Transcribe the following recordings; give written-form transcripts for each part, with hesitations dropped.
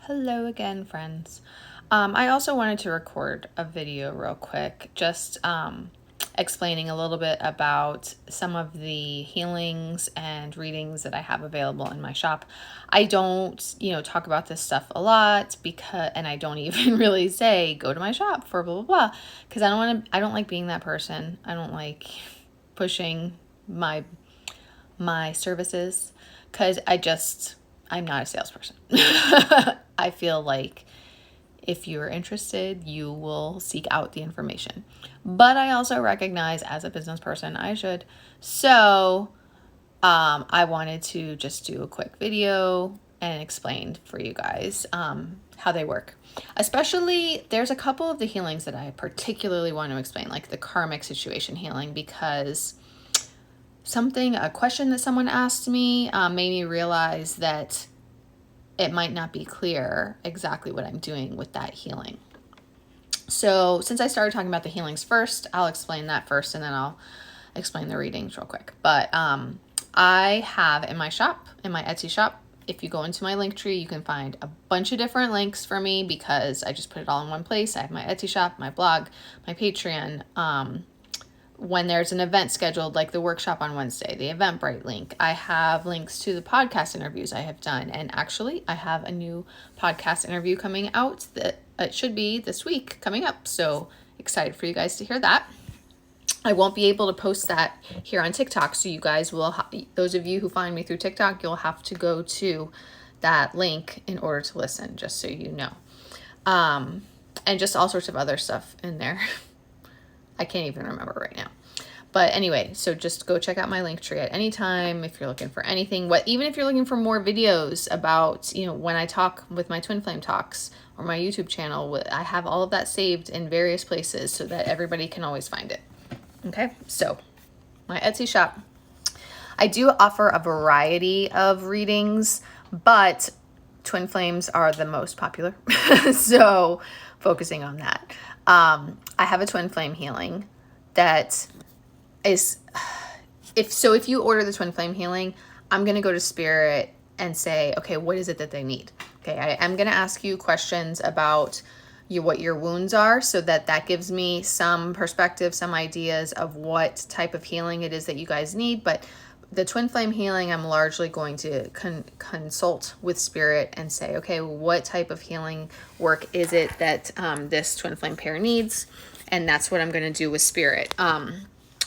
Hello again, friends. I also wanted to record a video real quick, just explaining a little bit about some of the healings and readings that I have available in my shop. I don't, talk about this stuff a lot and I don't even really say go to my shop for blah blah blah, because I don't like being that person. I don't like pushing my services because I'm not a salesperson. I feel like if you're interested, you will seek out the information. But I also recognize as a business person, I should. So I wanted to just do a quick video and explain for you guys how they work. Especially, there's a couple of the healings that I particularly want to explain, like the karmic situation healing, because a question that someone asked me made me realize that it might not be clear exactly what I'm doing with that healing. So since I started talking about the healings first, I'll explain that first and then I'll explain the readings real quick. But I have in my shop, in my Etsy shop, if you go into my link tree, you can find a bunch of different links for me because I just put it all in one place. I have my Etsy shop, my blog, my Patreon, when there's an event scheduled, like the workshop on Wednesday, the Eventbrite link. I have links to the podcast interviews I have done. And actually, I have a new podcast interview coming out that it should be this week coming up. So excited for you guys to hear that. I won't be able to post that here on TikTok. So you guys will, those of you who find me through TikTok, you'll have to go to that link in order to listen, just so you know. And just all sorts of other stuff in there. I can't even remember right now. But anyway, so just go check out my link tree at any time if you're looking for anything. Even if you're looking for more videos about, when I talk with my Twin Flame Talks or my YouTube channel, I have all of that saved in various places so that everybody can always find it. Okay, so my Etsy shop. I do offer a variety of readings, but Twin Flames are the most popular. So focusing on that. I have a Twin Flame healing that is, if you order the Twin Flame healing, I'm going to go to Spirit and say, okay, what is it that they need? Okay, I'm going to ask you questions about what your wounds are so that gives me some perspective, some ideas of what type of healing it is that you guys need. But the Twin Flame healing, I'm largely going to consult with Spirit and say, okay, what type of healing work is it that this Twin Flame pair needs? And that's what I'm going to do with Spirit.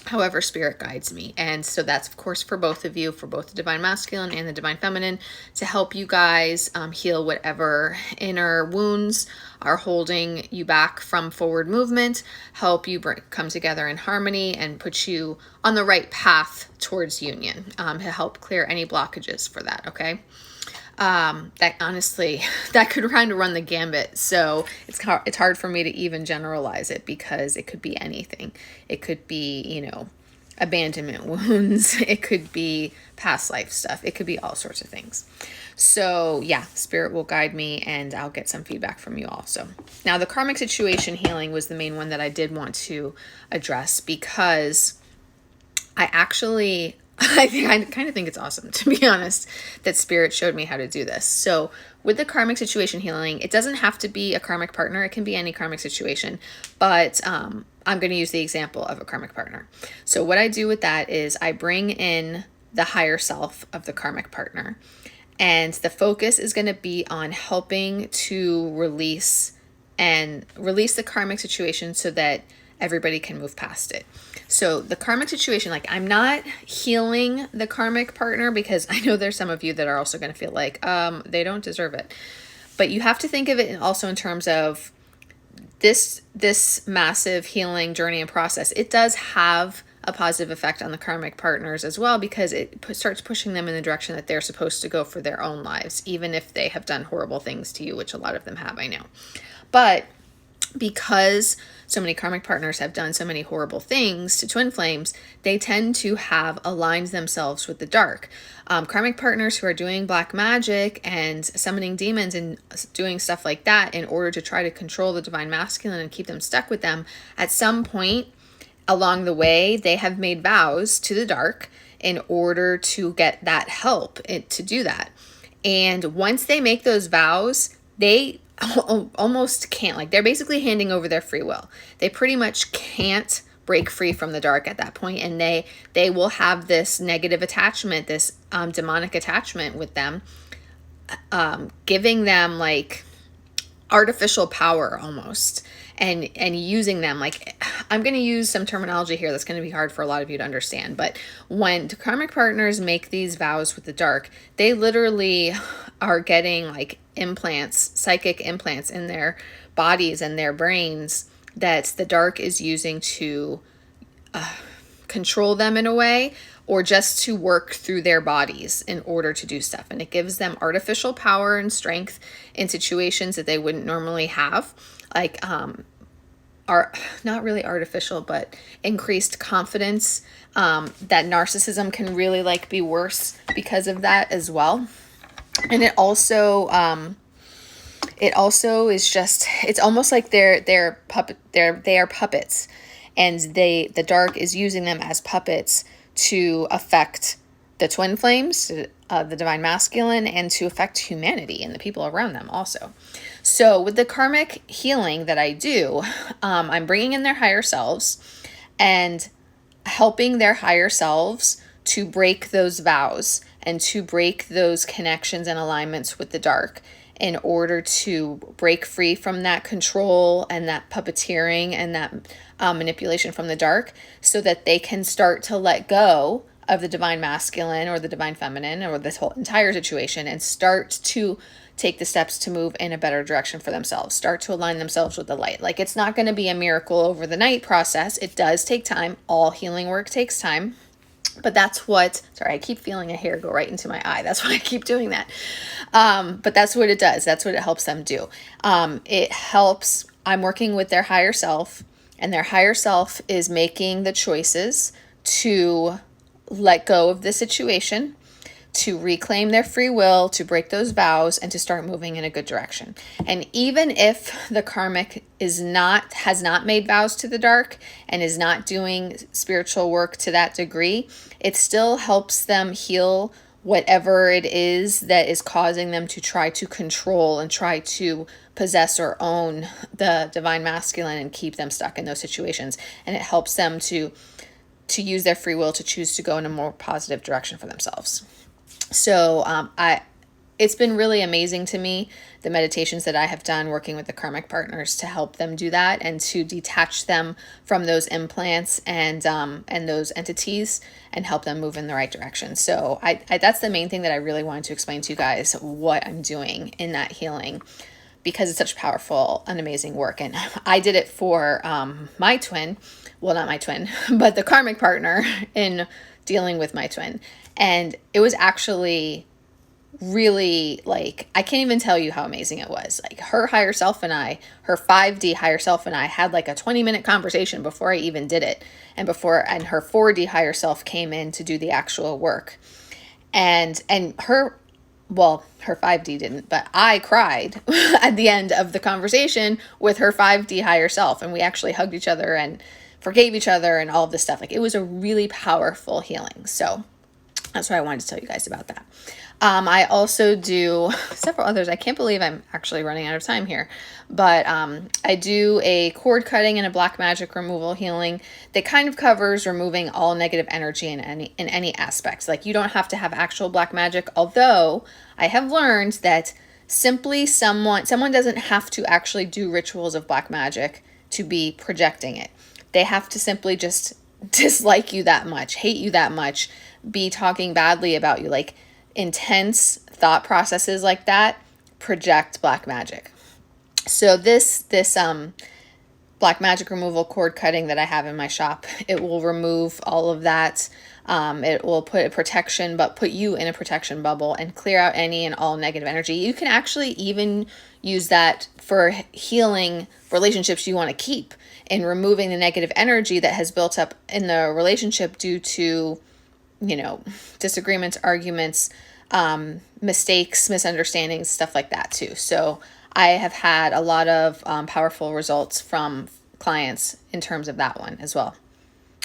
However Spirit guides me. And so that's, of course, for both of you, for both the Divine Masculine and the Divine Feminine, to help you guys heal whatever inner wounds are holding you back from forward movement, help you come together in harmony and put you on the right path towards union, to help clear any blockages for that, okay? That honestly, that could kind of run the gambit. So it's hard for me to even generalize it because it could be anything. It could be, abandonment wounds. It could be past life stuff. It could be all sorts of things. So yeah, Spirit will guide me and I'll get some feedback from you also. Now the karmic situation healing was the main one that I did want to address because I kind of think it's awesome, to be honest, that Spirit showed me how to do this. So with the karmic situation healing, it doesn't have to be a karmic partner. It can be any karmic situation, but I'm going to use the example of a karmic partner. So what I do with that is I bring in the higher self of the karmic partner, and the focus is going to be on helping to release the karmic situation so that everybody can move past it. So the karmic situation, like I'm not healing the karmic partner because I know there's some of you that are also going to feel like they don't deserve it. But you have to think of it also in terms of this massive healing journey and process. It does have a positive effect on the karmic partners as well because it starts pushing them in the direction that they're supposed to go for their own lives, even if they have done horrible things to you, which a lot of them have, I know. But because so many karmic partners have done so many horrible things to twin flames, they tend to have aligned themselves with the dark. Karmic partners who are doing black magic and summoning demons and doing stuff like that in order to try to control the divine masculine and keep them stuck with them, at some point along the way, they have made vows to the dark in order to get that help to do that. And once they make those vows, they almost can't, like, they're basically handing over their free will. They pretty much can't break free from the dark at that point, and they will have this negative attachment, this demonic attachment with them, giving them like artificial power almost, and using them. Like, I'm going to use some terminology here that's going to be hard for a lot of you to understand, but when karmic partners make these vows with the dark, they literally are getting like implants, psychic implants in their bodies and their brains that the dark is using to control them in a way, or just to work through their bodies in order to do stuff. And it gives them artificial power and strength in situations that they wouldn't normally have, like are not really artificial, but increased confidence. That narcissism can really like be worse because of that as well. And it also is just, it's almost like they are puppets, and the dark is using them as puppets to affect the twin flames, the divine masculine, and to affect humanity and the people around them also. So with the karmic healing that I do, I'm bringing in their higher selves and helping their higher selves to break those vows and to break those connections and alignments with the dark, in order to break free from that control and that puppeteering and that manipulation from the dark, so that they can start to let go of the divine masculine or the divine feminine or this whole entire situation, and start to take the steps to move in a better direction for themselves, start to align themselves with the light. Like, it's not going to be a miracle over the night process. It does take time. All healing work takes time. But that's what, sorry, I keep feeling a hair go right into my eye. That's why I keep doing that. But that's what it does. That's what it helps them do. It helps, I'm working with their higher self, and their higher self is making the choices to let go of the situation, to reclaim their free will, to break those vows, and to start moving in a good direction. And even if the karmic has not made vows to the dark and is not doing spiritual work to that degree, it still helps them heal whatever it is that is causing them to try to control and try to possess or own the divine masculine and keep them stuck in those situations. And it helps them to use their free will to choose to go in a more positive direction for themselves. So it's been really amazing to me, the meditations that I have done working with the karmic partners to help them do that and to detach them from those implants and those entities and help them move in the right direction. So I that's the main thing that I really wanted to explain to you guys, what I'm doing in that healing, because it's such powerful and amazing work. And I did it for my twin, well, not my twin, but the karmic partner in dealing with my twin. And it was actually really, like, I can't even tell you how amazing it was. Like, her higher self and I, her 5D higher self and I had like a 20-minute conversation before I even did it. And her 4D higher self came in to do the actual work. And her 5D didn't, but I cried at the end of the conversation with her 5D higher self. And we actually hugged each other and forgave each other and all of this stuff. Like, it was a really powerful healing. So that's what I wanted to tell you guys about that. I also do several others. I can't believe I'm actually running out of time here, but I do a cord cutting and a black magic removal healing that kind of covers removing all negative energy in any aspects. Like, you don't have to have actual black magic, although I have learned that simply someone doesn't have to actually do rituals of black magic to be projecting it. They have to simply just dislike you that much, hate you that much, be talking badly about you. Like, intense thought processes like that project black magic. So this black magic removal cord cutting that I have in my shop, it will remove all of that. It will put you in a protection bubble and clear out any and all negative energy. You can actually even use that for healing relationships you want to keep and removing the negative energy that has built up in the relationship due to, disagreements, arguments, mistakes, misunderstandings, stuff like that too. So I have had a lot of powerful results from clients in terms of that one as well.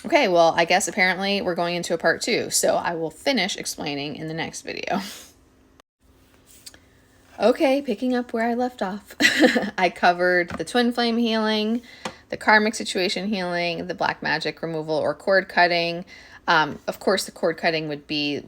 Okay, well, I guess apparently we're going into a part 2, so I will finish explaining in the next video. Okay, picking up where I left off. I covered the twin flame healing, the karmic situation healing, the black magic removal or cord cutting. Of course, the cord cutting would be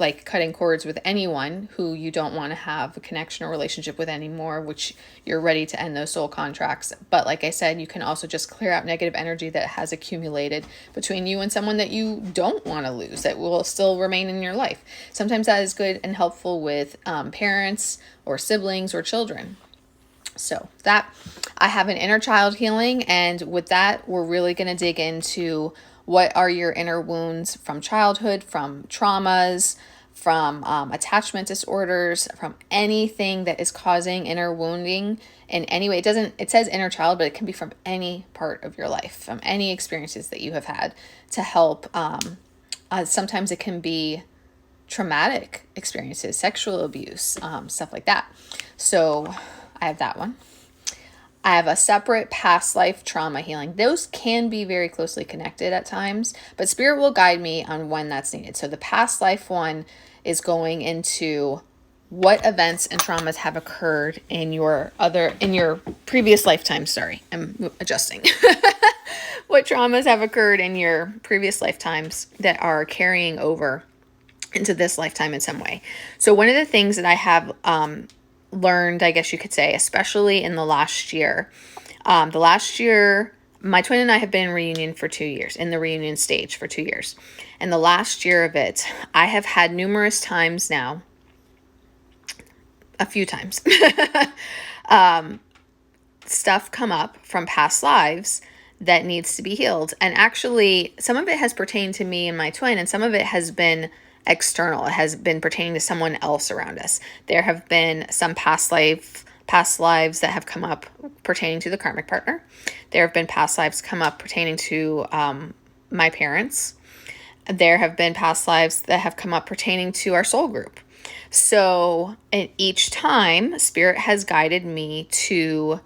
like cutting cords with anyone who you don't want to have a connection or relationship with anymore, which you're ready to end those soul contracts. But like I said, you can also just clear out negative energy that has accumulated between you and someone that you don't want to lose, that will still remain in your life. Sometimes that is good and helpful with parents or siblings or children. So that, I have an inner child healing, and with that, we're really going to dig into what are your inner wounds from childhood, from traumas, from attachment disorders, from anything that is causing inner wounding in any way. It says inner child, but it can be from any part of your life, from any experiences that you have had to help. Sometimes it can be traumatic experiences, sexual abuse, stuff like that. So I have that one. I have a separate past life trauma healing. Those can be very closely connected at times, but Spirit will guide me on when that's needed. So the past life one is going into what events and traumas have occurred in your previous lifetime. Sorry, I'm adjusting. What traumas have occurred in your previous lifetimes that are carrying over into this lifetime in some way. So one of the things that I have learned, I guess you could say, especially in the last year, my twin and I have been in reunion for 2 years, in the reunion stage for 2 years. And the last year of it, I have had numerous times now, a few times, stuff come up from past lives that needs to be healed. And actually, some of it has pertained to me and my twin, and some of it has been external. It has been pertaining to someone else around us. There have been some past lives that have come up pertaining to the karmic partner. There have been past lives come up pertaining to my parents. There have been past lives that have come up pertaining to our soul group. So each time, Spirit has guided me to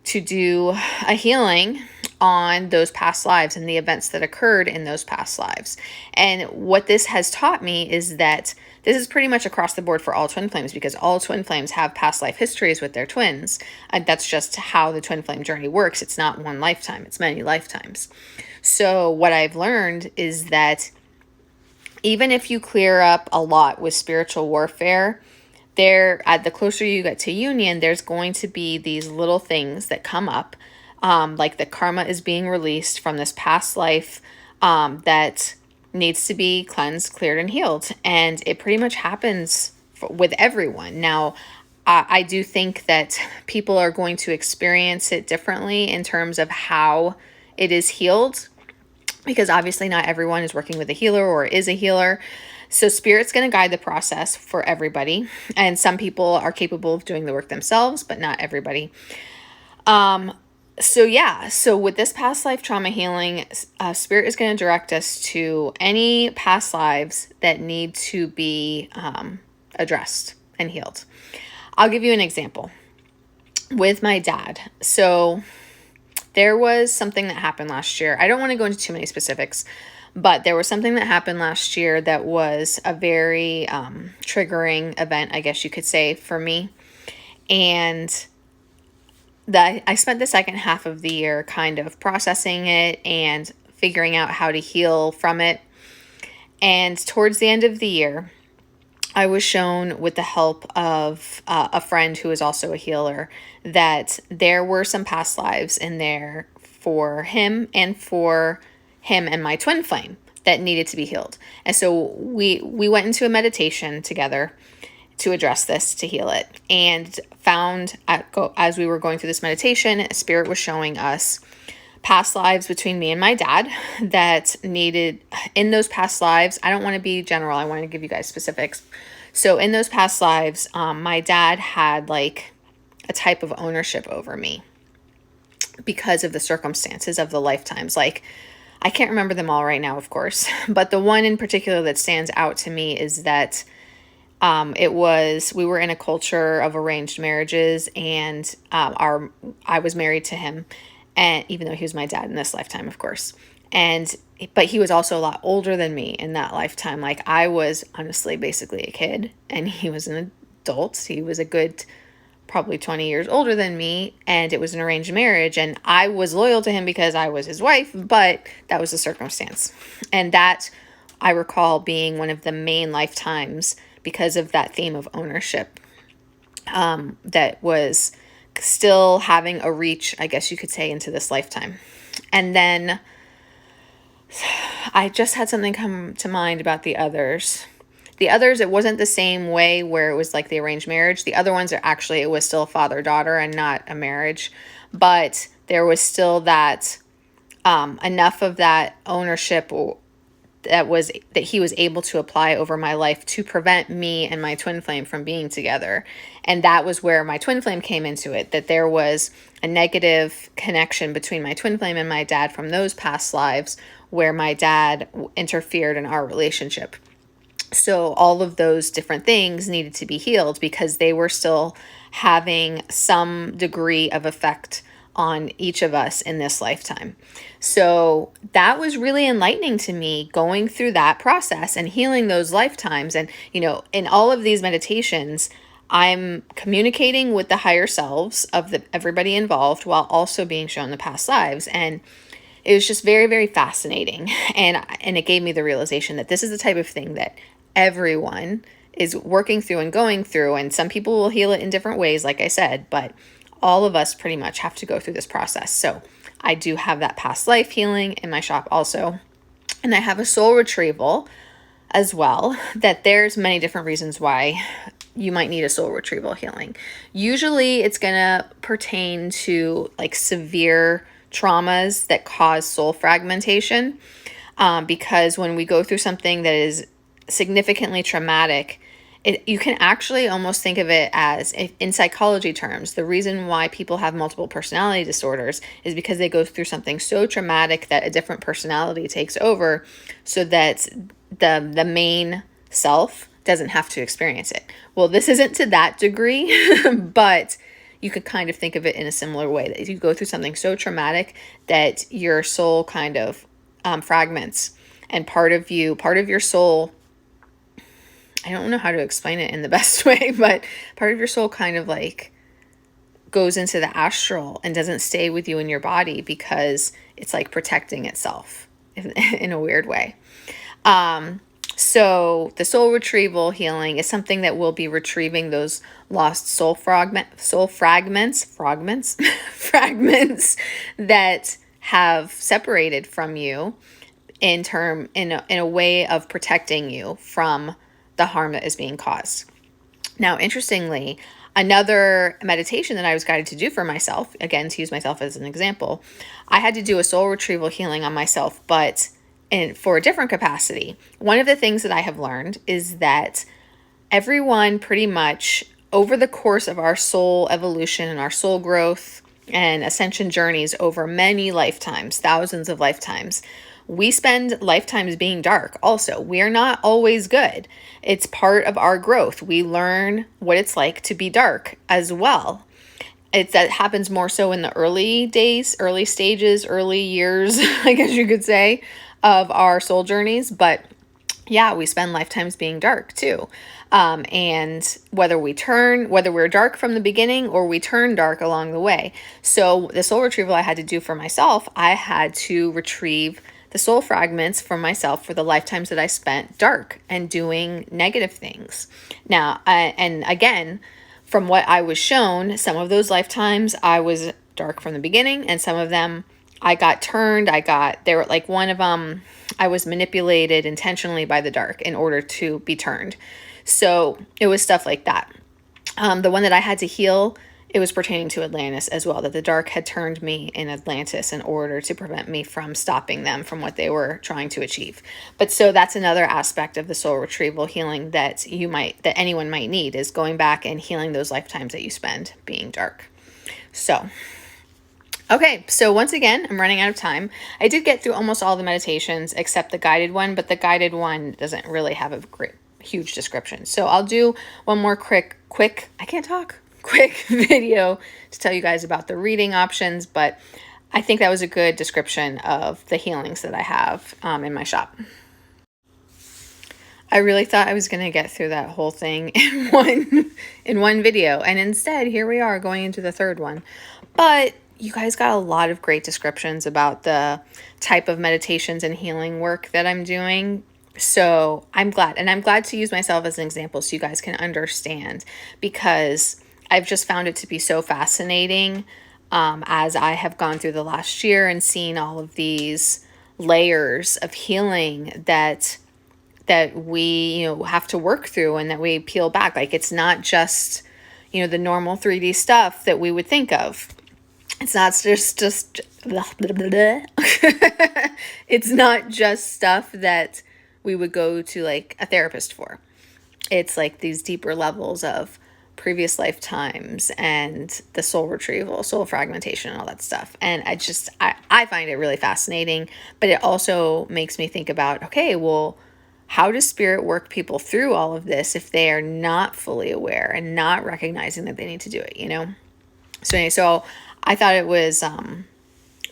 do a healing on those past lives and the events that occurred in those past lives. And what this has taught me is that this is pretty much across the board for all twin flames, because all twin flames have past life histories with their twins. That's just how the twin flame journey works. It's not one lifetime, it's many lifetimes. So what I've learned is that even if you clear up a lot with spiritual warfare, the closer you get to union, there's going to be these little things that come up, like the karma is being released from this past life that needs to be cleansed, cleared, and healed. And it pretty much happens with everyone. Now, I do think that people are going to experience it differently in terms of how it is healed, because obviously not everyone is working with a healer or is a healer. So Spirit's going to guide the process for everybody. And some people are capable of doing the work themselves, but not everybody. So with this past life trauma healing, Spirit is going to direct us to any past lives that need to be addressed and healed. I'll give you an example with my dad. So there was something that happened last year. I don't want to go into too many specifics, but there was something that happened last year that was a very triggering event, I guess you could say, for me. And I spent the second half of the year kind of processing it and figuring out how to heal from it. And towards the end of the year, I was shown, with the help of a friend who is also a healer, that there were some past lives in there for him and my twin flame that needed to be healed. And so we went into a meditation together to address this, to heal it, and found as we were going through this meditation, Spirit was showing us past lives between me and my dad that needed, in those past lives, I don't want to be general, I want to give you guys specifics. So in those past lives, my dad had like a type of ownership over me because of the circumstances of the lifetimes. Like, I can't remember them all right now, of course, but the one in particular that stands out to me is that we were in a culture of arranged marriages, and I was married to him, and even though he was my dad in this lifetime, of course, but he was also a lot older than me in that lifetime. Like, I was honestly basically a kid, and he was an adult. He was a good probably 20 years older than me, and it was an arranged marriage, and I was loyal to him because I was his wife, but that was the circumstance. And that I recall being one of the main lifetimes because of that theme of ownership, that was still having a reach, I guess you could say, into this lifetime. And then I just had something come to mind about the others. The others, it wasn't the same way where it was like the arranged marriage. The other ones are actually, it was still father-daughter and not a marriage. But there was still that, enough of that ownership that he was able to apply over my life to prevent me and my twin flame from being together. And that was where my twin flame came into it, that there was a negative connection between my twin flame and my dad from those past lives where my dad interfered in our relationship. So all of those different things needed to be healed because they were still having some degree of effect on each of us in this lifetime. So that was really enlightening to me, going through that process and healing those lifetimes. And, in all of these meditations, I'm communicating with the higher selves of everybody involved while also being shown the past lives. And it was just very, very fascinating. And it gave me the realization that this is the type of thing that everyone is working through and going through. And some people will heal it in different ways, like I said, but all of us pretty much have to go through this process. So I do have that past life healing in my shop also. And I have a soul retrieval as well, that there's many different reasons why you might need a soul retrieval healing. Usually it's going to pertain to like severe traumas that cause soul fragmentation, because when we go through something that is significantly traumatic, you can actually almost think of it as, in psychology terms, the reason why people have multiple personality disorders is because they go through something so traumatic that a different personality takes over so that the main self doesn't have to experience it. Well, this isn't to that degree, but you could kind of think of it in a similar way, that you go through something so traumatic that your soul kind of fragments, and part of your soul, I don't know how to explain it in the best way, but part of your soul kind of like goes into the astral and doesn't stay with you in your body because it's like protecting itself in a weird way. So the soul retrieval healing is something that will be retrieving those lost soul fragments that have separated from you in a way of protecting you from the harm that is being caused. Now, interestingly, another meditation that I was guided to do for myself, again, to use myself as an example, I had to do a soul retrieval healing on myself, but for a different capacity. One of the things that I have learned is that everyone pretty much over the course of our soul evolution and our soul growth and ascension journeys over many lifetimes, thousands of lifetimes, we spend lifetimes being dark also. We are not always good. It's part of our growth. We learn what it's like to be dark as well. That happens more so in the early days, early stages, early years, I guess you could say, of our soul journeys. But yeah, we spend lifetimes being dark too. And whether we're dark from the beginning or we turn dark along the way. So the soul retrieval I had to do for myself, I had to retrieve the soul fragments from myself for the lifetimes that I spent dark and doing negative things. Now, and again, from what I was shown, some of those lifetimes I was dark from the beginning, and some of them I got turned. They were like one of them, I was manipulated intentionally by the dark in order to be turned. So it was stuff like that. The one that I had to heal, it was pertaining to Atlantis as well, that the dark had turned me in Atlantis in order to prevent me from stopping them from what they were trying to achieve. But so that's another aspect of the soul retrieval healing that anyone might need, is going back and healing those lifetimes that you spend being dark. So, okay, so once again, I'm running out of time. I did get through almost all the meditations except the guided one, but the guided one doesn't really have a huge description. So I'll do one more quick video to tell you guys about the reading options, but I think that was a good description of the healings that I have in my shop. I really thought I was going to get through that whole thing in one video, and instead here we are going into the third one. But you guys got a lot of great descriptions about the type of meditations and healing work that I'm doing. So I'm glad, and I'm glad to use myself as an example so you guys can understand, because I've just found it to be so fascinating as I have gone through the last year and seen all of these layers of healing that we have to work through and that we peel back. Like, it's not just the normal 3D stuff that we would think of. It's not just blah, blah, blah, blah. It's not just stuff that we would go to like a therapist for. It's like these deeper levels of previous lifetimes and the soul retrieval, soul fragmentation, and all that stuff. And I find it really fascinating, but it also makes me think about, okay, well, how does spirit work people through all of this if they are not fully aware and not recognizing that they need to do it, So anyway, so I thought it was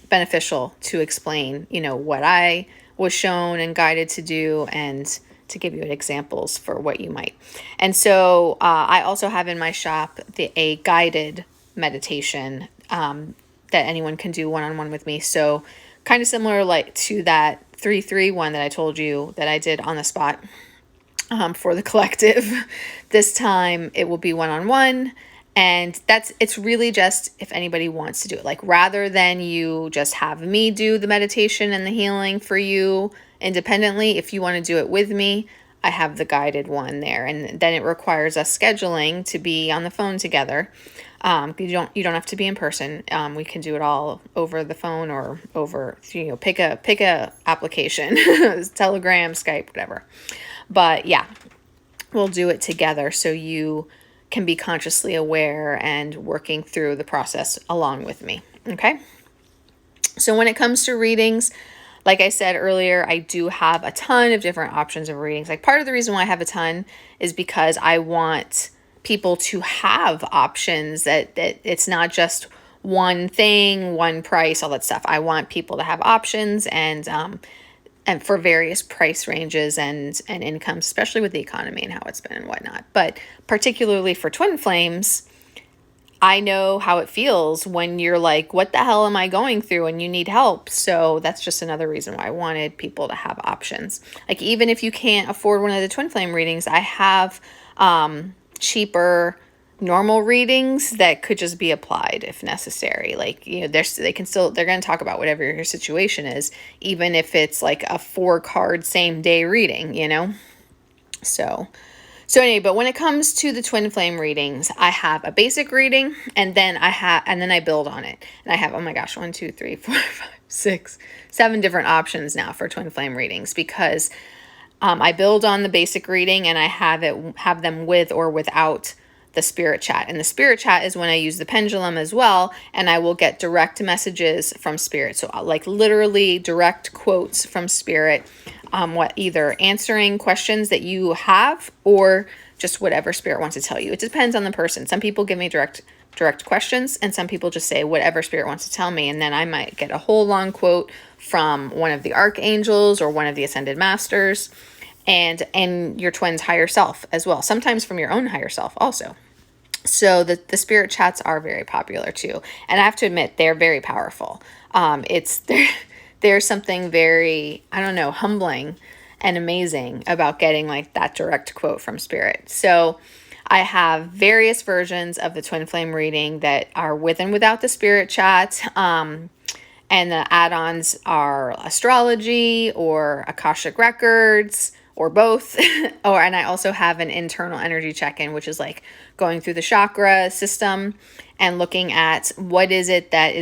beneficial to explain, what I was shown and guided to do, and to give you examples for what you might. And so I also have in my shop a guided meditation that anyone can do one-on-one with me. So kind of similar like to that 3-3 one that I told you that I did on the spot for the collective. This time it will be one-on-one. And it's really just if anybody wants to do it, like rather than you just have me do the meditation and the healing for you independently, if you want to do it with me, I have the guided one there. And then it requires us scheduling to be on the phone together. You don't have to be in person. We can do it all over the phone or over, pick a application, Telegram, Skype, whatever. But yeah, we'll do it together so you can be consciously aware and working through the process along with me. Okay. So when it comes to readings, like I said earlier, I do have a ton of different options of readings. Like, part of the reason why I have a ton is because I want people to have options, that it's not just one thing, one price, all that stuff. I want people to have options and for various price ranges and incomes, especially with the economy and how it's been and whatnot. But particularly for twin flames, I know how it feels when you're like, what the hell am I going through, and you need help. So that's just another reason why I wanted people to have options. Like, even if you can't afford one of the twin flame readings, I have cheaper normal readings that could just be applied if necessary. Like, they're going to talk about whatever your situation is, even if it's like a 4-card same day reading, So anyway, but when it comes to the twin flame readings, I have a basic reading, and then I build on it. And I have, oh my gosh, 1, 2, 3, 4, 5, 6, 7 different options now for twin flame readings, because I build on the basic reading, and I have them with or without the spirit chat. And the spirit chat is when I use the pendulum as well, and I will get direct messages from spirit. So like literally direct quotes from spirit, either answering questions that you have or just whatever spirit wants to tell you. It depends on the person. Some people give me direct questions, and some people just say whatever spirit wants to tell me. And then I might get a whole long quote from one of the archangels or one of the ascended masters, and your twin's higher self as well. Sometimes from your own higher self also. So the spirit chats are very popular too. And I have to admit, they're very powerful. There's something very, humbling and amazing about getting like that direct quote from spirit. So I have various versions of the twin flame reading that are with and without the spirit chat. And the add-ons are astrology or Akashic records, or both. And I also have an internal energy check-in, which is like going through the chakra system and looking at what is it that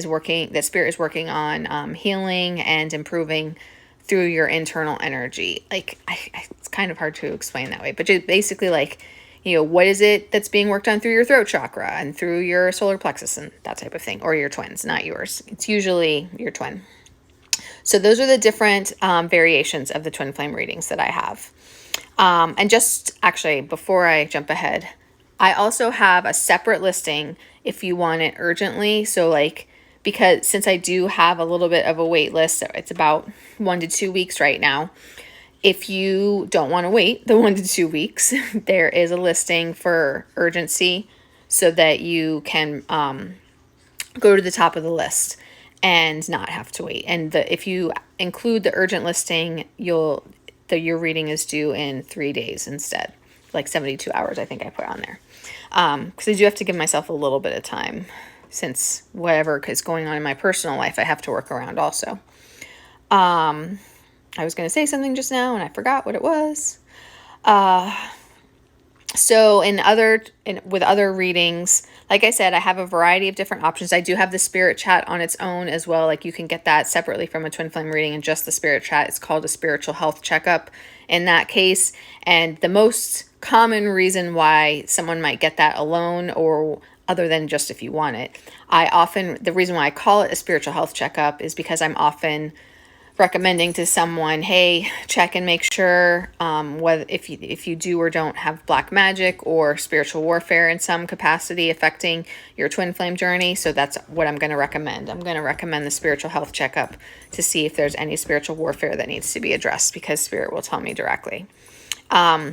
spirit is working on, healing and improving through your internal energy. Like, it's kind of hard to explain that way, but just basically like, what is it that's being worked on through your throat chakra and through your solar plexus and that type of thing, or your twins, not yours. It's usually your twin. So those are the different variations of the twin flame readings that I have. And just actually, before I jump ahead, I also have a separate listing if you want it urgently. So like, because since I do have a little bit of a wait list, so it's about 1 to 2 weeks right now. If you don't want to wait the 1 to 2 weeks, there is a listing for urgency so that you can go to the top of the list and not have to wait. And if you include the urgent listing, your reading is due in 3 days instead, like 72 hours, I think I put on there. Because I do have to give myself a little bit of time, since whatever is going on in my personal life, I have to work around also. I was going to say something just now and I forgot what it was. So with other readings, like I said, I have a variety of different options. I do have the spirit chat on its own as well. Like you can get that separately from a twin flame reading, and just the spirit chat. It's called a spiritual health checkup in that case. And the most common reason why someone might get that alone, or other than just if you want it, the reason why I call it a spiritual health checkup is because I'm often recommending to someone, hey, check and make sure whether if you do or don't have black magic or spiritual warfare in some capacity affecting your twin flame journey. So that's what I'm going to recommend. I'm going to recommend the spiritual health checkup to see if there's any spiritual warfare that needs to be addressed, because spirit will tell me directly. I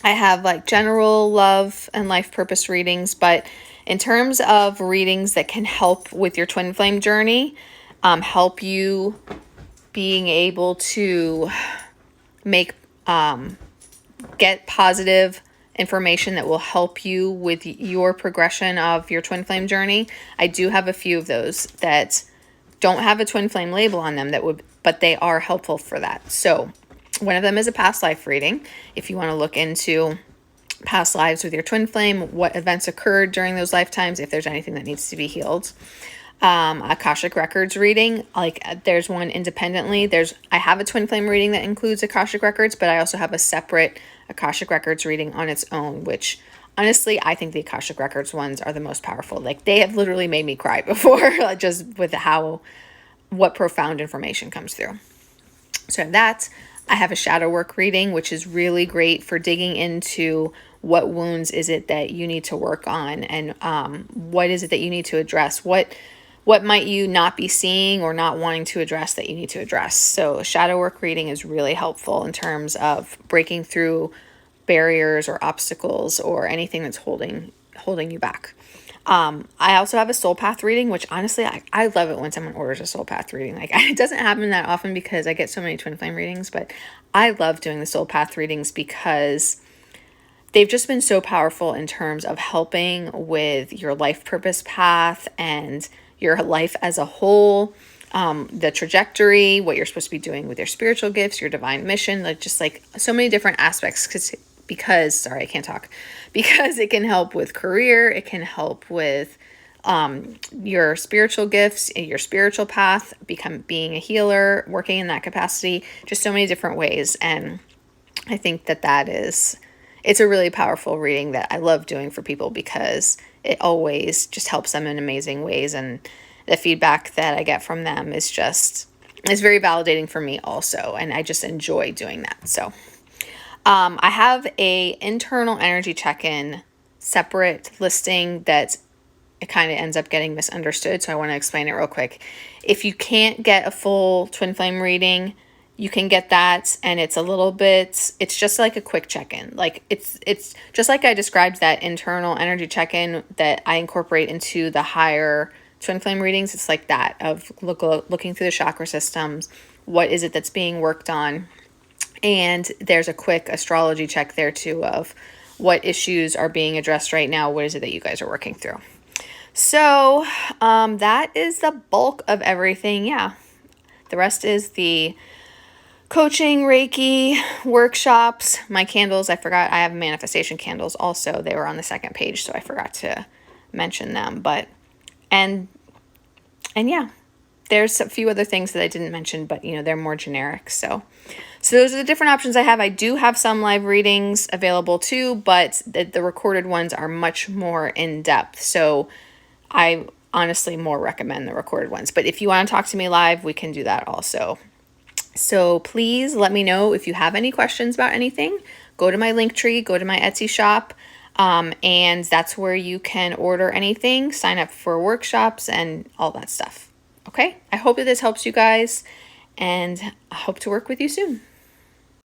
have like general love and life purpose readings, but in terms of readings that can help with your twin flame journey, help you being able to get positive information that will help you with your progression of your twin flame journey. I do have a few of those that don't have a twin flame label on them but they are helpful for that. So one of them is a past life reading. If you want to look into past lives with your twin flame, what events occurred during those lifetimes, if there's anything that needs to be healed. Akashic Records reading, like there's one independently. I have a twin flame reading that includes Akashic Records, but I also have a separate Akashic Records reading on its own, which honestly, I think the Akashic Records ones are the most powerful. Like they have literally made me cry before, just with what profound information comes through. So I have a shadow work reading, which is really great for digging into what wounds is it that you need to work on, and what is it that you need to address, what might you not be seeing or not wanting to address that you need to address. So a shadow work reading is really helpful in terms of breaking through barriers or obstacles or anything that's holding you back. I also have a soul path reading, which honestly, I love it when someone orders a soul path reading. Like it doesn't happen that often because I get so many twin flame readings, but I love doing the soul path readings because they've just been so powerful in terms of helping with your life purpose path and your life as a whole, the trajectory, what you're supposed to be doing with your spiritual gifts, your divine mission, like just like so many different aspects. Because it can help with career, it can help with your spiritual gifts, your spiritual path, being a healer, working in that capacity, just so many different ways. And I think it's a really powerful reading that I love doing for people because it always just helps them in amazing ways. And the feedback that I get from them is very validating for me also. And I just enjoy doing that. So I have a internal energy check-in separate listing that it kind of ends up getting misunderstood. So I want to explain it real quick. If you can't get a full twin flame reading, you can get that, and it's just like a quick check-in. Like it's just like I described that internal energy check-in that I incorporate into the higher twin flame readings. It's like that of looking through the chakra systems. What is it that's being worked on? And there's a quick astrology check there too of what issues are being addressed right now. What is it that you guys are working through? So that is the bulk of everything. Yeah. The rest is the coaching, Reiki, workshops, my candles. I forgot I have manifestation candles also. They were on the second page, so I forgot to mention them. And yeah, there's a few other things that I didn't mention, but they're more generic. So those are the different options I have. I do have some live readings available too, but the recorded ones are much more in depth. So I honestly more recommend the recorded ones. But if you want to talk to me live, we can do that also. So please let me know if you have any questions about anything. Go to my Linktree, go to my Etsy shop, and that's where you can order anything, sign up for workshops, and all that stuff. Okay? I hope that this helps you guys, and I hope to work with you soon.